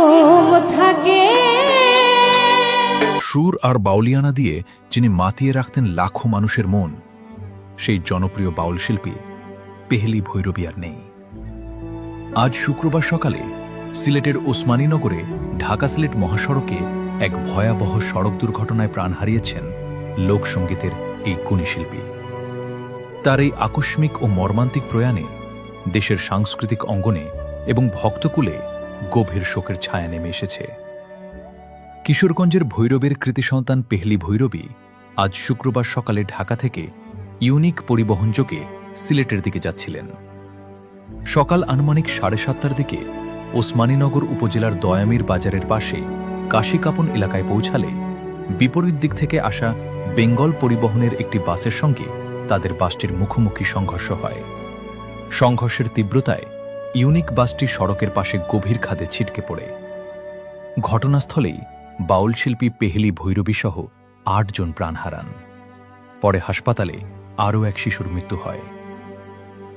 ঘুম থাকে। সুর আর বাউলিয়ানা দিয়ে যিনি মাতিয়ে রাখতেন লাখো মানুষের মন, সেই জনপ্রিয় বাউল শিল্পী পেহেলি ভৈরবী আর নেই। আজ শুক্রবার সকালে সিলেটের ওসমানীনগরে ঢাকা সিলেট মহাসড়কে এক ভয়াবহ সড়ক দুর্ঘটনায় প্রাণ হারিয়েছেন লোকসঙ্গীতের এই গুণী শিল্পী। তার এই আকস্মিক ও মর্মান্তিক প্রয়াণে দেশের সাংস্কৃতিক অঙ্গনে এবং ভক্তকুলে গভীর শোকের ছায়া নেমে এসেছে। কিশোরগঞ্জের ভৈরবের কৃতি সন্তান পেহলি ভৈরবী আজ শুক্রবার সকালে ঢাকা থেকে ইউনিক পরিবহনযোগে সিলেটের দিকে যাচ্ছিলেন। সকাল আনুমানিক 7:30টার দিকে ওসমানীনগর উপজেলার দয়ামির বাজারের পাশে কাশিকাপন এলাকায় পৌঁছালে বিপরীত দিক থেকে আসা বেঙ্গল পরিবহনের একটি বাসের সঙ্গে তাদের বাসটির মুখোমুখি সংঘর্ষ হয়। সংঘর্ষের তীব্রতায় ইউনিক বাসটি সড়কের পাশে গভীর খাদে ছিটকে পড়ে। ঘটনাস্থলেই বাউল শিল্পী পেহেলি ভৈরবী সহ 8 জন প্রাণ হারান। পরে হাসপাতালে আরও এক শিশুর মৃত্যু হয়।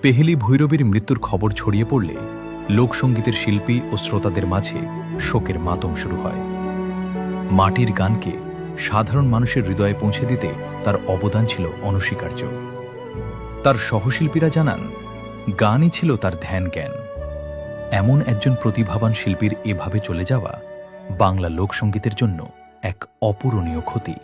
পেহেলি ভৈরবীর মৃত্যুর খবর ছড়িয়ে পড়লে লোকসঙ্গীতের শিল্পী ও শ্রোতাদের মাঝে শোকের মাতম শুরু হয়। মাটির গানকে সাধারণ মানুষের হৃদয়ে পৌঁছে দিতে তার অবদান ছিল অনস্বীকার্য। তার সহশিল্পীরা জানান, গানই ছিল তার ধ্যান জ্ঞান। এমন একজন প্রতিভাবান শিল্পীর এভাবে চলে যাওয়া বাংলা লোকসঙ্গীতের জন্য এক অপূরণীয় ক্ষতি।